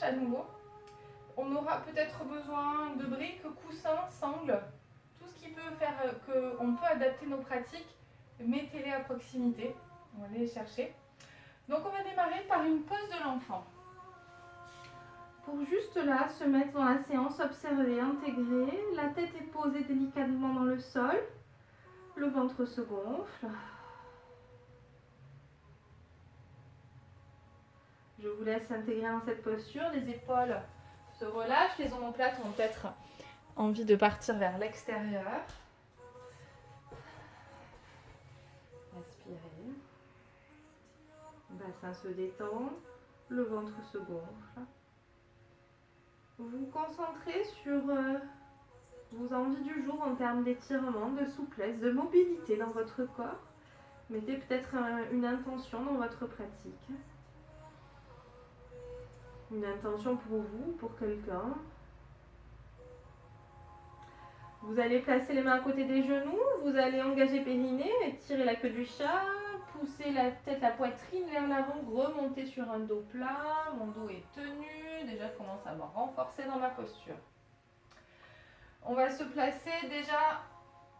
à nouveau. On aura peut-être besoin de briques, coussins, sangles, tout ce qui peut faire qu'on peut adapter nos pratiques, mettez-les à proximité, on va aller les chercher. Donc on va démarrer par une pose de l'enfant. Pour juste là, se mettre dans la séance, observer, intégrer, la tête est posée délicatement dans le sol, le ventre se gonfle. Je vous laisse intégrer dans cette posture, les épaules se relâchent, les omoplates ont peut-être envie de partir vers l'extérieur. Respirez. Le bassin se détend, le ventre se gonfle. Vous vous concentrez sur vos envies du jour en termes d'étirement, de souplesse, de mobilité dans votre corps. Mettez peut-être une intention dans votre pratique. Une intention pour vous, pour quelqu'un. Vous allez placer les mains à côté des genoux, vous allez engager périnée, étirer la queue du chat, pousser la tête, la poitrine vers l'avant, remonter sur un dos plat, mon dos est tenu, déjà je commence à me renforcer dans ma posture. On va se placer déjà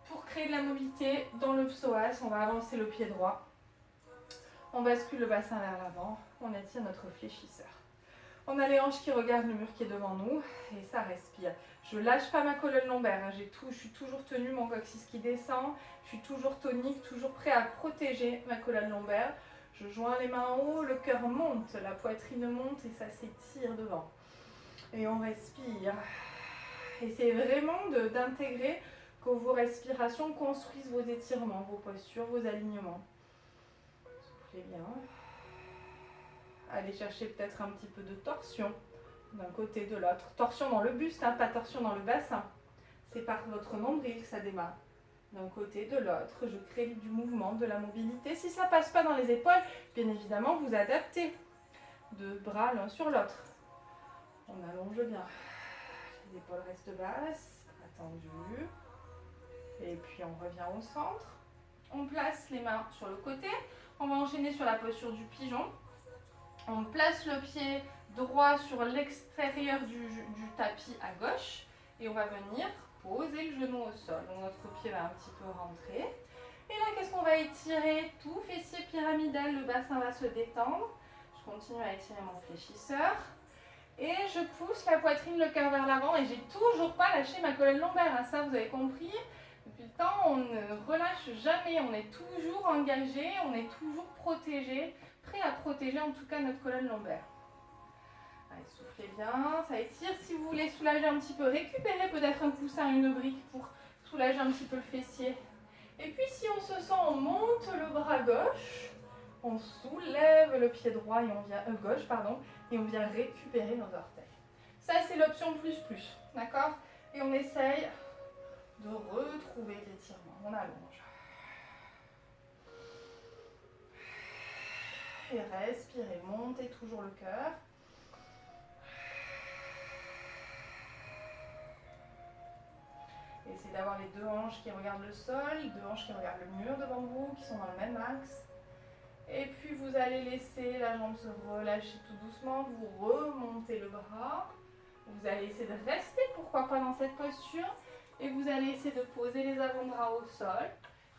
pour créer de la mobilité dans le psoas, on va avancer le pied droit, on bascule le bassin vers l'avant, on étire notre fléchisseur. On a les hanches qui regardent le mur qui est devant nous et ça respire. Je lâche pas ma colonne lombaire, hein. Je suis toujours tenue, mon coccyx qui descend, je suis toujours tonique, toujours prêt à protéger ma colonne lombaire. Je joins les mains en haut, le cœur monte, la poitrine monte et ça s'étire devant. Et on respire. Essayez vraiment d'intégrer que vos respirations construisent vos étirements, vos postures, vos alignements. Soufflez bien. Allez chercher peut-être un petit peu de torsion d'un côté de l'autre. Torsion dans le buste, hein, pas torsion dans le bassin. C'est par votre nombril que ça démarre. D'un côté, de l'autre, je crée du mouvement, de la mobilité. Si ça ne passe pas dans les épaules, bien évidemment, vous adaptez de bras l'un sur l'autre. On allonge bien. Les épaules restent basses, attendues. Et puis on revient au centre. On place les mains sur le côté. On va enchaîner sur la posture du pigeon. On place le pied droit sur l'extérieur du tapis à gauche et on va venir poser le genou au sol. Donc notre pied va un petit peu rentrer. Et là, qu'est-ce qu'on va étirer? Tout fessier pyramidal, le bassin va se détendre. Je continue à étirer mon fléchisseur. Et je pousse la poitrine, le cœur vers l'avant et j'ai toujours pas lâché ma colonne lombaire. Ça, vous avez compris. Depuis le temps, on ne relâche jamais. On est toujours engagé, on est toujours protégé. Prêt à protéger en tout cas notre colonne lombaire. Allez, soufflez bien, ça étire. Si vous voulez soulager un petit peu, récupérez peut-être un coussin, une brique pour soulager un petit peu le fessier. Et puis si on se sent, on monte le bras gauche, on soulève le pied droit et on vient gauche, pardon, et on vient récupérer nos orteils. Ça c'est l'option plus, d'accord? Et on essaye de retrouver l'étirement. On allonge. Et respirez, montez toujours le cœur. Essayez d'avoir les deux hanches qui regardent le sol, deux hanches qui regardent le mur devant vous, qui sont dans le même axe. Et puis vous allez laisser la jambe se relâcher tout doucement, vous remontez le bras. Vous allez essayer de rester, pourquoi pas, dans cette posture. Et vous allez essayer de poser les avant-bras au sol.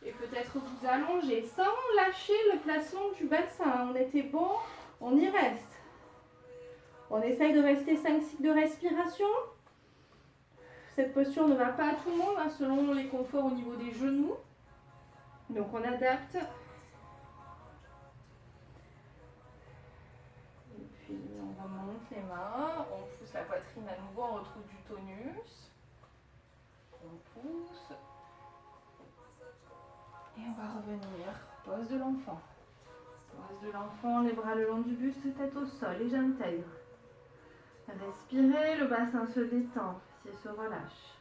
Et peut-être vous allonger sans lâcher le placement du bassin. On était bon, on y reste. On essaye de rester 5 cycles de respiration. Cette posture ne va pas à tout le monde, hein, selon les conforts au niveau des genoux. Donc on adapte. Et puis on remonte les mains, on pousse la poitrine à nouveau, on retrouve du tonus. On pousse. Et on va revenir, pose de l'enfant. Pose de l'enfant, les bras le long du buste, tête au sol et j'intègre. Respirez, le bassin se détend, pied se relâche.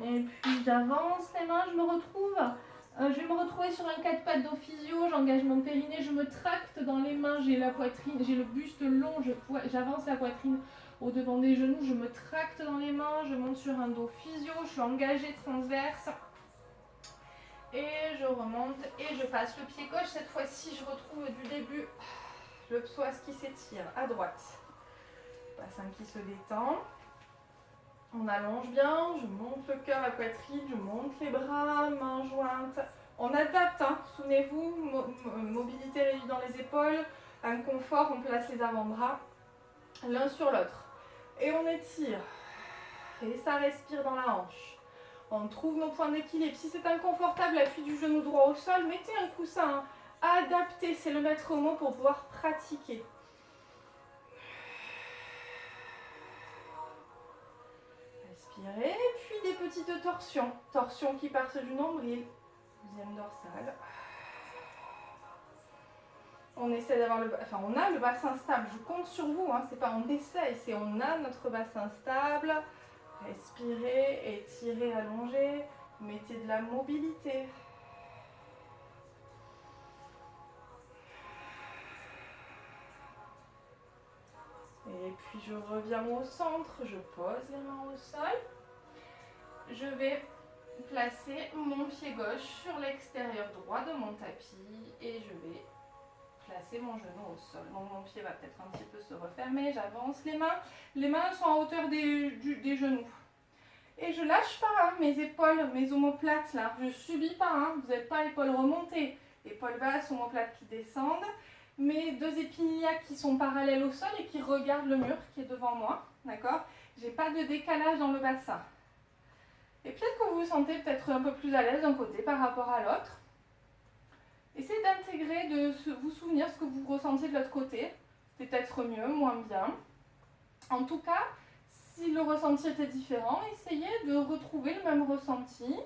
Et puis j'avance les mains, je vais me retrouver sur un 4 pattes dos physio, j'engage mon périnée, je me tracte dans les mains, j'ai la poitrine, j'ai le buste long, j'avance la poitrine au devant des genoux, je me tracte dans les mains, je monte sur un dos physio, je suis engagée transverse. et je remonte et je passe le pied gauche. Cette fois-ci, je retrouve du début le psoas qui s'étire à droite. Bassin qui se détend. On allonge bien, je monte le cœur, la poitrine, je monte les bras, mains jointes. On adapte, hein. Souvenez-vous, mobilité réduite dans les épaules, inconfort, on place les avant-bras l'un sur l'autre. Et on étire. Et ça respire dans la hanche. On trouve nos points d'équilibre. Si c'est inconfortable, appui du genou droit au sol, mettez un coussin. Adapter, c'est le maître mot pour pouvoir pratiquer. Respirez, puis des petites torsions. Torsions qui partent du nombril. Deuxième dorsale. On essaie d'avoir on a le bassin stable. Je compte sur vous, hein. C'est pas on essaye, c'est on a notre bassin stable. Respirez, étirez, allongez. Mettez de la mobilité. Et puis je reviens au centre, je pose les mains au sol. Je vais placer mon pied gauche sur l'extérieur droit de mon tapis et je vais placer mon genou au sol. Donc mon pied va peut-être un petit peu se refermer, j'avance les mains. Les mains sont à hauteur des genoux. Et je lâche pas hein, mes épaules, mes omoplates là. Je subis pas, hein. Vous n'êtes pas épaules remontées. Épaules basses, omoplates qui descendent. Mes deux épiniacs qui sont parallèles au sol et qui regardent le mur qui est devant moi. D'accord? J'ai pas de décalage dans le bassin. Et peut-être que vous vous sentez peut-être un peu plus à l'aise d'un côté par rapport à l'autre. Essayez d'intégrer, de vous souvenir ce que vous ressentiez de l'autre côté. C'était peut-être mieux, moins bien. En tout cas, si le ressenti était différent, essayez de retrouver le même ressenti.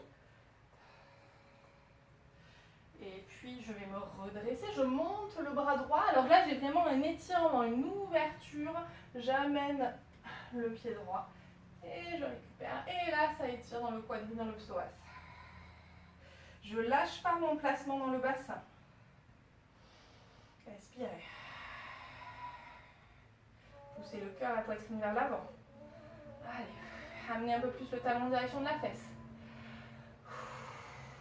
Et puis je vais me redresser, je monte le bras droit. Alors là, j'ai vraiment un étirement, une ouverture. J'amène le pied droit et je récupère. Et là, ça étire dans le quadri, dans le psoas. Je lâche pas mon placement dans le bassin. Respirez. Poussez le cœur, la poitrine vers l'avant. Allez, amenez un peu plus le talon en direction de la fesse.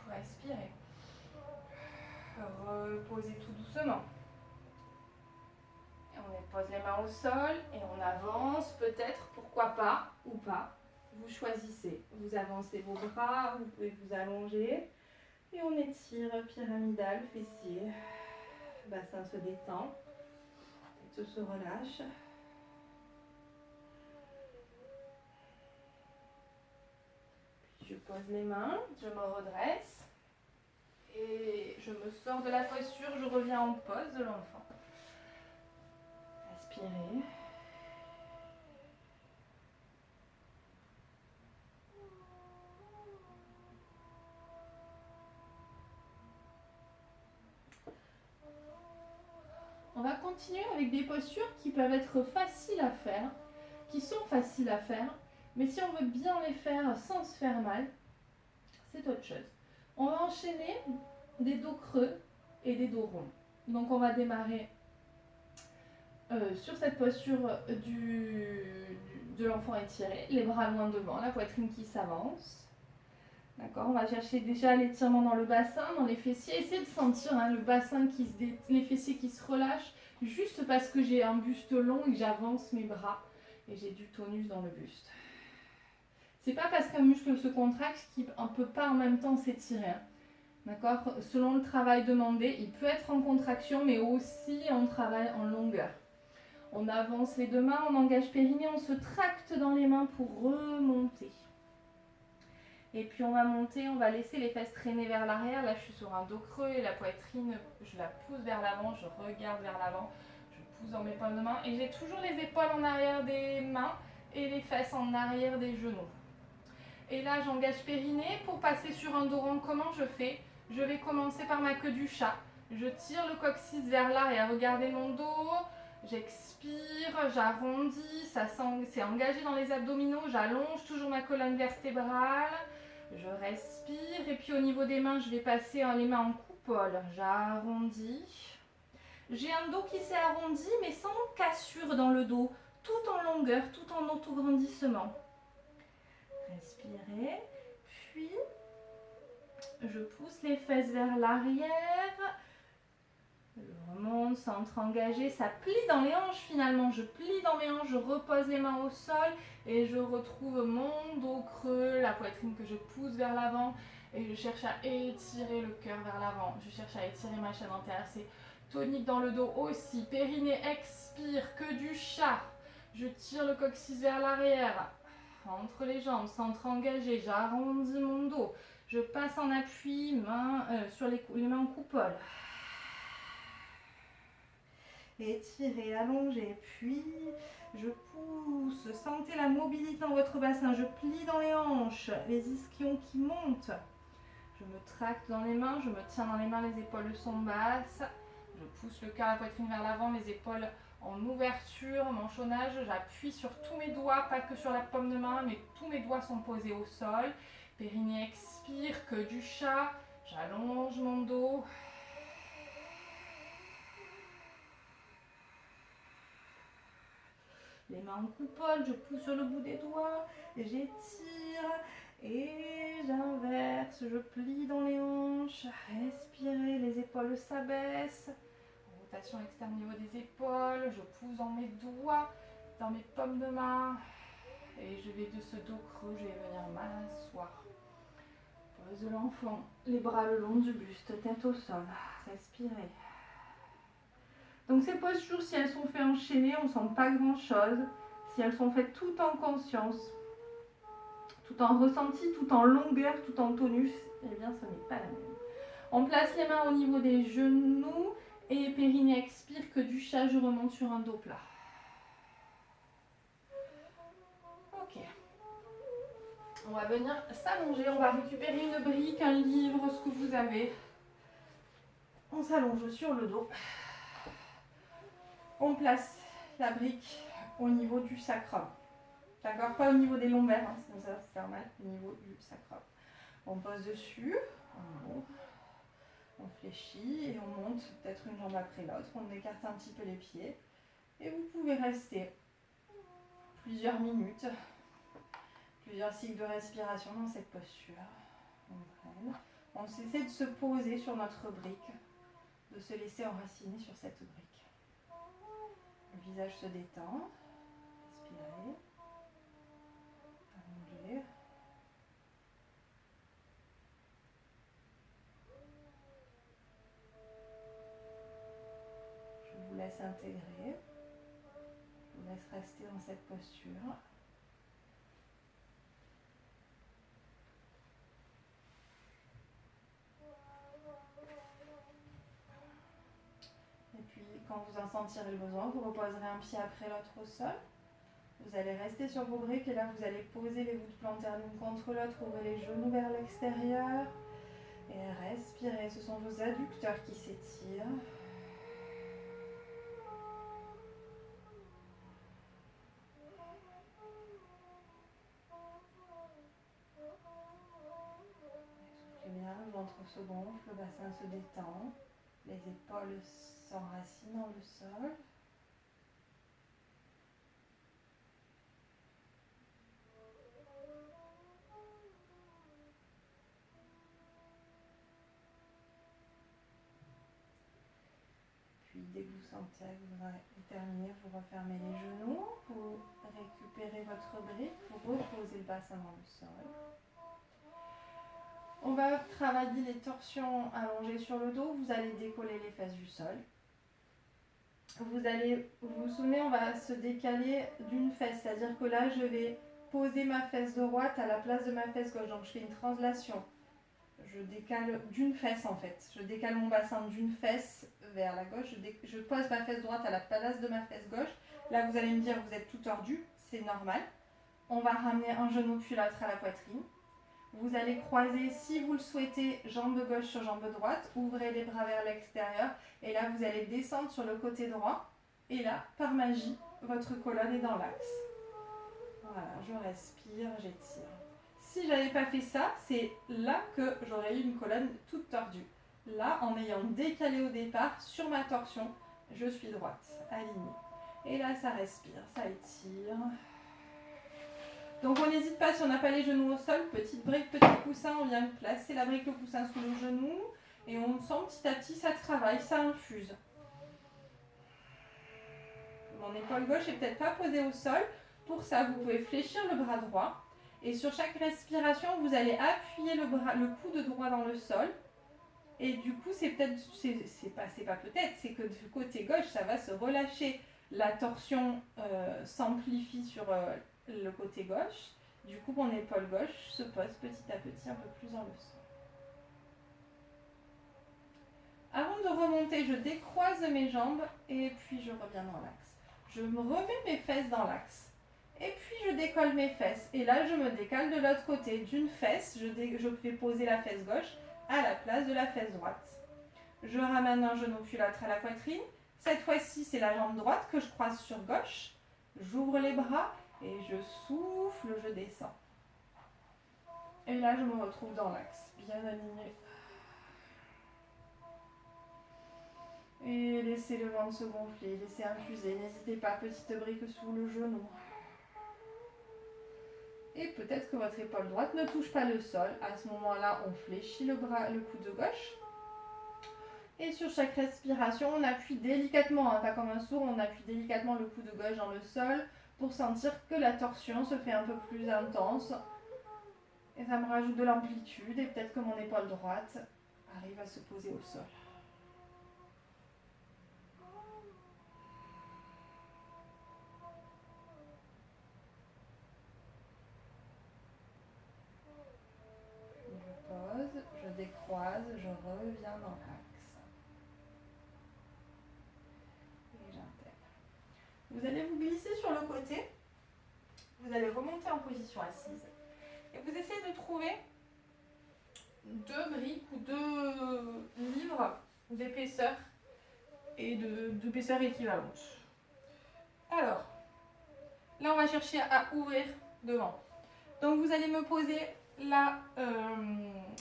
Respirez. Reposez tout doucement. Et on pose les mains au sol et on avance peut-être, pourquoi pas ou pas. Vous choisissez. Vous avancez vos bras, vous pouvez vous allonger. Et on étire pyramidal, fessier. Bassin se détend. Tête se relâche. Puis je pose les mains, je me redresse. Et je me sors de la posture, je reviens en pose de l'enfant. Respirez. On va continuer avec des postures qui peuvent être faciles à faire, qui sont faciles à faire, mais si on veut bien les faire sans se faire mal, c'est autre chose. On va enchaîner des dos creux et des dos ronds. Donc on va démarrer sur cette posture de l'enfant étiré, les bras loin devant, la poitrine qui s'avance. D'accord, on va chercher déjà l'étirement dans le bassin, dans les fessiers. Essayez de sentir hein, le bassin les fessiers qui se relâchent, juste parce que j'ai un buste long et que j'avance mes bras et j'ai du tonus dans le buste. C'est pas parce qu'un muscle se contracte qu'il ne peut pas en même temps s'étirer. Hein. D'accord, selon le travail demandé, il peut être en contraction, mais aussi on travaille en longueur. On avance les deux mains, on engage périnée, on se tracte dans les mains pour remonter. Et puis on va monter, on va laisser les fesses traîner vers l'arrière. Là, je suis sur un dos creux et la poitrine, je la pousse vers l'avant, je regarde vers l'avant, je pousse dans mes paumes de main. Et j'ai toujours les épaules en arrière des mains et les fesses en arrière des genoux. Et là, j'engage périnée pour passer sur un dos rond. Comment je fais? Je vais commencer par ma queue du chat. Je tire le coccyx vers l'arrière. Regardez mon dos. J'expire, j'arrondis, c'est engagé dans les abdominaux. J'allonge toujours ma colonne vertébrale. Je respire et puis au niveau des mains, je vais passer les mains en coupole. J'arrondis. J'ai un dos qui s'est arrondi mais sans cassure dans le dos. Tout en longueur, tout en autograndissement. Respirez. Puis, Je pousse les fesses vers l'arrière. Je remonte, centre engagé. Ça plie dans les hanches finalement. Je plie dans mes hanches, je repose les mains au sol et je retrouve mon dos creux, la poitrine que je pousse vers l'avant. Et je cherche à étirer le cœur vers l'avant. Je cherche à étirer ma chaîne antérieure. C'est tonique dans le dos aussi. Périnée, expire, queue du chat. Je tire le coccyx vers l'arrière. Entre les jambes, centre engagé. J'arrondis mon dos. Je passe en appui, main, sur les mains en coupole. Étirez, allongez, puis je pousse. Sentez la mobilité dans votre bassin. Je plie dans les hanches, les ischions qui montent. Je me tracte dans les mains, je me tiens dans les mains, les épaules sont basses. Je pousse le cœur, la poitrine vers l'avant, les épaules en ouverture, manchonnage. J'appuie sur tous mes doigts, pas que sur la paume de main, mais tous mes doigts sont posés au sol. Périnée expire, queue du chat. J'allonge mon dos. Les mains en coupole, je pousse sur le bout des doigts, j'étire et j'inverse, je plie dans les hanches, respirez, les épaules s'abaissent, rotation externe au niveau des épaules, je pousse dans mes doigts, dans mes paumes de main et je vais de ce dos creux, je vais venir m'asseoir. Pose de l'enfant, les bras le long du buste, tête au sol, respirez. Donc ces postures, si elles sont faites enchaînées, on ne sent pas grand chose. Si elles sont faites tout en conscience, tout en ressenti, tout en longueur, tout en tonus, eh bien ce n'est pas la même. On place les mains au niveau des genoux et périnée expire, que du chat, je remonte sur un dos plat. Ok. On va venir s'allonger, on va récupérer une brique, un livre, ce que vous avez. On s'allonge sur le dos. On place la brique au niveau du sacrum. D'accord? Pas au niveau des lombaires, hein, sinon ça va vous faire mal. Au niveau du sacrum. On pose dessus. On fléchit et on monte peut-être une jambe après l'autre. On écarte un petit peu les pieds. Et vous pouvez rester plusieurs minutes, plusieurs cycles de respiration dans cette posture. On essaie de se poser sur notre brique, de se laisser enraciner sur cette brique. Le visage se détend. Respirez. Allongez. Je vous laisse intégrer. Je vous laisse rester dans cette posture. Et puis, quand vous en sentirez le besoin, vous reposerez un pied après l'autre au sol. Vous allez rester sur vos briques et là, vous allez poser les voûtes plantaires l'une contre l'autre, ouvrez les genoux vers l'extérieur et respirez. Ce sont vos adducteurs qui s'étirent. Soufflez bien, le ventre se gonfle, le bassin se détend, les épaules s'enracinent dans le sol. Puis dès que vous sentez que vous avez terminé, vous refermez les genoux, vous récupérez votre brique, vous reposez le bassin dans le sol. On va travailler les torsions allongées sur le dos, vous allez décoller les fesses du sol. Vous souvenez, on va se décaler d'une fesse, c'est-à-dire que là je vais poser ma fesse droite à la place de ma fesse gauche, donc je fais une translation. Je décale d'une fesse en fait, je décale mon bassin d'une fesse vers la gauche, je pose ma fesse droite à la place de ma fesse gauche. Là vous allez me dire vous êtes tout tordu, c'est normal. On va ramener un genou puis l'autre à la poitrine. Vous allez croiser, si vous le souhaitez, jambe gauche sur jambe droite, ouvrez les bras vers l'extérieur et là vous allez descendre sur le côté droit et là, par magie, votre colonne est dans l'axe. Voilà, je respire, j'étire. Si je n'avais pas fait ça, c'est là que j'aurais eu une colonne toute tordue. Là, en ayant décalé au départ, sur ma torsion, je suis droite, alignée. Et là, ça respire, ça étire. Donc on n'hésite pas, si on n'a pas les genoux au sol, petite brique, petit coussin, on vient placer la brique, le coussin sous le genou et on sent petit à petit ça travaille, ça infuse. Mon épaule gauche n'est peut-être pas posée au sol. Pour ça, vous pouvez fléchir le bras droit et sur chaque respiration, vous allez appuyer le coude droit dans le sol. Et du coup, c'est pas peut-être, c'est que du côté gauche, ça va se relâcher. La torsion s'amplifie sur le côté gauche. Du coup, mon épaule gauche se pose petit à petit un peu plus dans le sol. Avant de remonter, je décroise mes jambes et puis je reviens dans l'axe. Je me remets mes fesses dans l'axe. Et puis je décolle mes fesses. Et là, je me décale de l'autre côté. D'une fesse, je fais poser la fesse gauche à la place de la fesse droite. Je ramène un genou puis l'autre à la poitrine. Cette fois-ci, c'est la jambe droite que je croise sur gauche. J'ouvre les bras et je souffle, je descends. Et là, je me retrouve dans l'axe, bien aligné. Et laissez le ventre se gonfler, laissez infuser. N'hésitez pas, petite brique sous le genou. Et peut-être que votre épaule droite ne touche pas le sol. À ce moment-là, on fléchit le coude gauche. Et sur chaque respiration, on appuie délicatement, pas comme un sourd, on appuie délicatement le coude gauche dans le sol pour sentir que la torsion se fait un peu plus intense. Et ça me rajoute de l'amplitude et peut-être que mon épaule droite arrive à se poser au sol. Je pose, je décroise, je reviens dans l'axe. Et j'intègre. Vous allez vous glisser sur le côté. Vous allez remonter en position assise. Et vous essayez de trouver 2 briques ou 2 livres d'épaisseur et d'épaisseur équivalente. Alors, là on va chercher à ouvrir devant. Donc vous allez me poser là,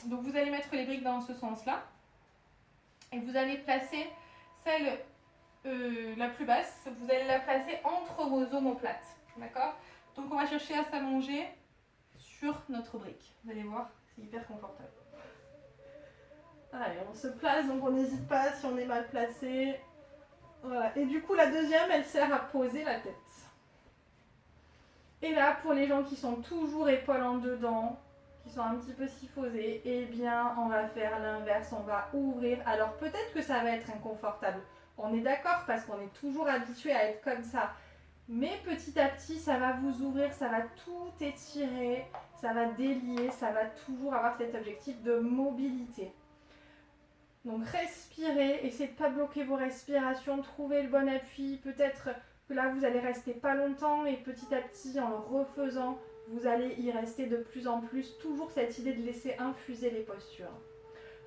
donc vous allez mettre les briques dans ce sens-là. Et vous allez placer celle la plus basse, vous allez la placer entre vos omoplates. D'accord ? Donc on va chercher à s'allonger sur notre brique. Vous allez voir, c'est hyper confortable. Allez, on se place, donc on n'hésite pas si on est mal placé. Voilà. Et du coup, la deuxième, elle sert à poser la tête. Et là, pour les gens qui sont toujours épaules en dedans, qui sont un petit peu syphosés, eh bien, on va faire l'inverse, on va ouvrir. Alors, peut-être que ça va être inconfortable. On est d'accord parce qu'on est toujours habitué à être comme ça. Mais petit à petit, ça va vous ouvrir, ça va tout étirer, ça va délier, ça va toujours avoir cet objectif de mobilité. Donc respirez, essayez de ne pas bloquer vos respirations, trouvez le bon appui. Peut-être que là, vous allez rester pas longtemps et petit à petit, en le refaisant, vous allez y rester de plus en plus. Toujours cette idée de laisser infuser les postures.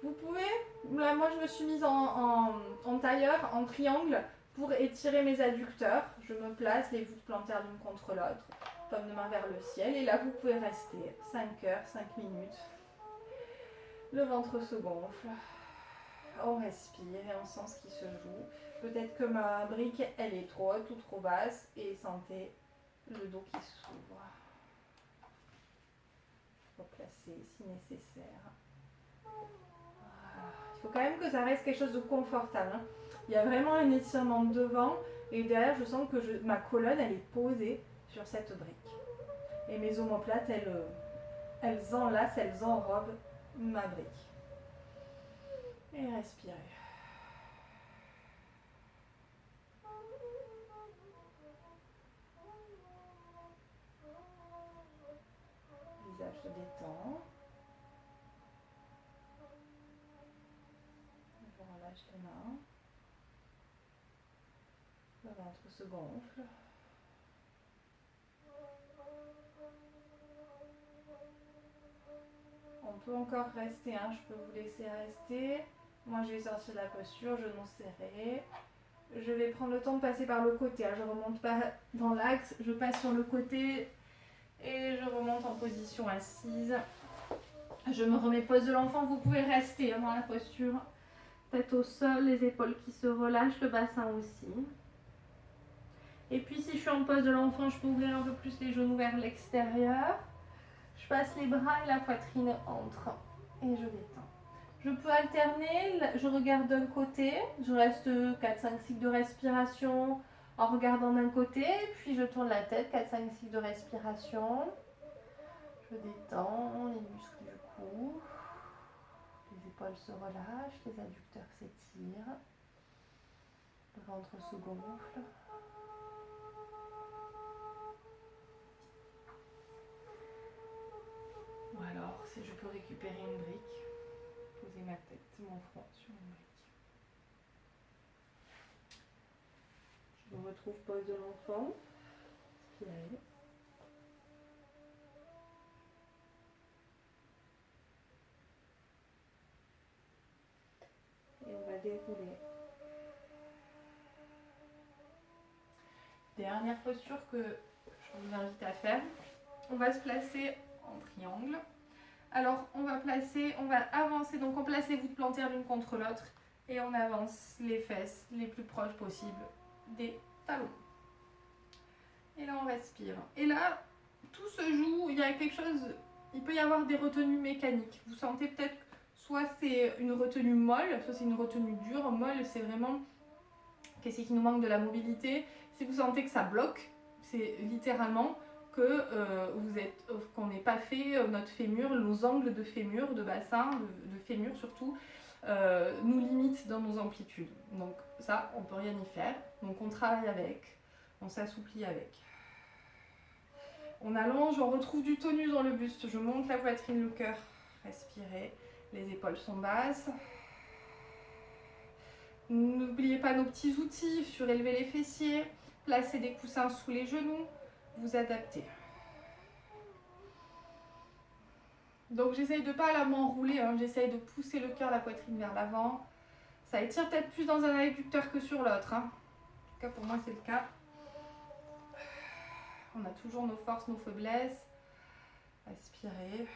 Vous pouvez, là moi je me suis mise en tailleur, en triangle, pour étirer mes adducteurs. Je me place, les voûtes plantaires l'une contre l'autre, paume de main vers le ciel. Et là, vous pouvez rester 5 heures, 5 minutes. Le ventre se gonfle. On respire et on sent ce qui se joue. Peut-être que ma brique, elle est trop haute ou trop basse. Et sentez le dos qui s'ouvre. Replacer si nécessaire. Voilà. Il faut quand même que ça reste quelque chose de confortable. Il y a vraiment un étirement devant. Et derrière, je sens que ma colonne, elle est posée sur cette brique. Et mes omoplates, elles enlacent, elles enrobent ma brique. Et respirez. Le visage se détend. Je relâche les mains. Le ventre se gonfle. On peut encore rester, je peux vous laisser rester. Moi, je vais sortir de la posture, genou serré. Je vais prendre le temps de passer par le côté. Je ne remonte pas dans l'axe, je passe sur le côté et je remonte en position assise. Je me remets pose de l'enfant. Vous pouvez rester dans la posture. Tête au sol, les épaules qui se relâchent, le bassin aussi. Et puis si je suis en pose de l'enfant, je peux ouvrir un peu plus les genoux vers l'extérieur. Je passe les bras et la poitrine entre et je détends. Je peux alterner, je regarde d'un côté, je reste 4-5 cycles de respiration en regardant d'un côté, puis je tourne la tête, 4-5 cycles de respiration. Je détends les muscles du cou, les épaules se relâchent, les adducteurs s'étirent, le ventre se gonfle. Ou alors, si je peux récupérer une brique, poser ma tête, mon front sur une brique. Je me retrouve pose de l'enfant, spirale. Et on va dérouler. Dernière posture que je vous invite à faire. On va se placer en triangle. Alors on va avancer, donc on place les voûtes plantaires l'une contre l'autre et on avance les fesses les plus proches possibles des talons. Et là on respire. Et là, tout se joue, il y a quelque chose, il peut y avoir des retenues mécaniques. Vous sentez peut-être, soit c'est une retenue molle, soit c'est une retenue dure. Molle, c'est vraiment qu'est-ce qui nous manque de la mobilité. Si vous sentez que ça bloque, c'est littéralement que qu'on n'ait pas fait notre fémur, nos angles de fémur, de bassin, de fémur surtout, nous limitent dans nos amplitudes. Donc ça, on ne peut rien y faire. Donc on travaille avec, on s'assouplit avec. On allonge, on retrouve du tonus dans le buste. Je monte la poitrine, le cœur. Respirez, les épaules sont basses. N'oubliez pas nos petits outils, surélever les fessiers, placer des coussins sous les genoux, vous adapter. Donc j'essaye de ne pas m'enrouler, hein. J'essaye de pousser le cœur, la poitrine vers l'avant. Ça étire peut-être plus dans un adducteur que sur l'autre, hein. En tout cas pour moi c'est le cas. On a toujours nos forces, nos faiblesses. Respirez.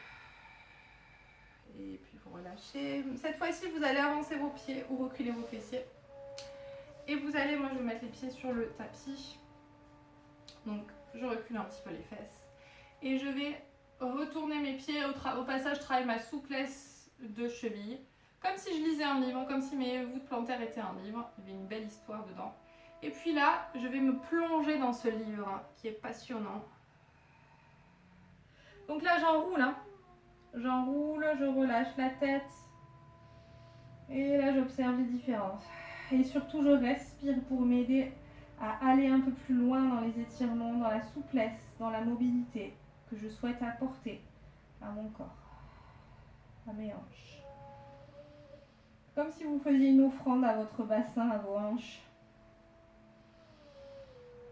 Et puis vous relâchez. Cette fois-ci vous allez avancer vos pieds ou reculer vos fessiers. Et vous allez, moi je vais mettre les pieds sur le tapis. Donc je recule un petit peu les fesses. Et je vais retourner mes pieds, au passage je travaille ma souplesse de cheville. Comme si je lisais un livre, comme si mes voûtes plantaires étaient un livre. Il y avait une belle histoire dedans. Et puis là, je vais me plonger dans ce livre qui est passionnant. Donc là j'enroule, hein. J'enroule, je relâche la tête. Et là j'observe les différences. Et surtout je respire pour m'aider à aller un peu plus loin dans les étirements, dans la souplesse, dans la mobilité que je souhaite apporter à mon corps, à mes hanches. Comme si vous faisiez une offrande à votre bassin, à vos hanches.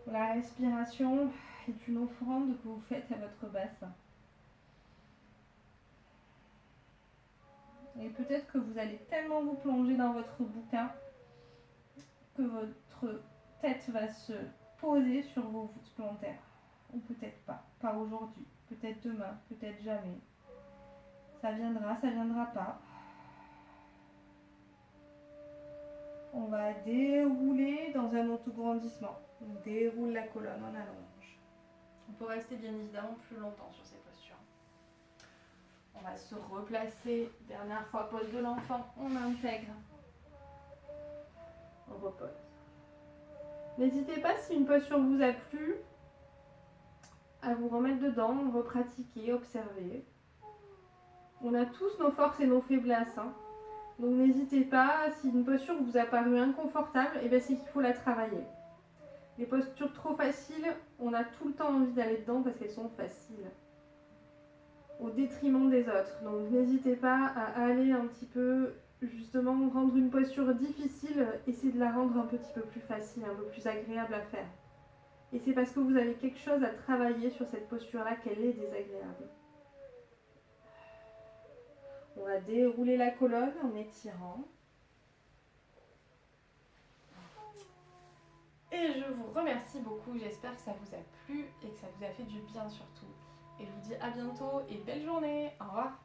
La respiration est une offrande que vous faites à votre bassin. Et peut-être que vous allez tellement vous plonger dans votre bouquin que votre tête va se poser sur vos voûtes plantaires. Ou peut-être pas. Pas aujourd'hui. Peut-être demain. Peut-être jamais. Ça viendra pas. On va dérouler dans un autograndissement. On déroule la colonne, on allonge. On peut rester bien évidemment plus longtemps sur ces postures. On va se replacer. Dernière fois, pose de l'enfant. On intègre. On repose. N'hésitez pas, si une posture vous a plu, à vous remettre dedans, repratiquer, observer. On a tous nos forces et nos faiblesses, hein. Donc n'hésitez pas, si une posture vous a paru inconfortable, c'est qu'il faut la travailler. Les postures trop faciles, on a tout le temps envie d'aller dedans parce qu'elles sont faciles, au détriment des autres. Donc n'hésitez pas à aller un petit peu, justement, rendre une posture difficile, essayer de la rendre un petit peu plus facile, un peu plus agréable à faire. Et c'est parce que vous avez quelque chose à travailler sur cette posture-là qu'elle est désagréable. On va dérouler la colonne en étirant. Et je vous remercie beaucoup, j'espère que ça vous a plu et que ça vous a fait du bien surtout. Et je vous dis à bientôt et belle journée, au revoir.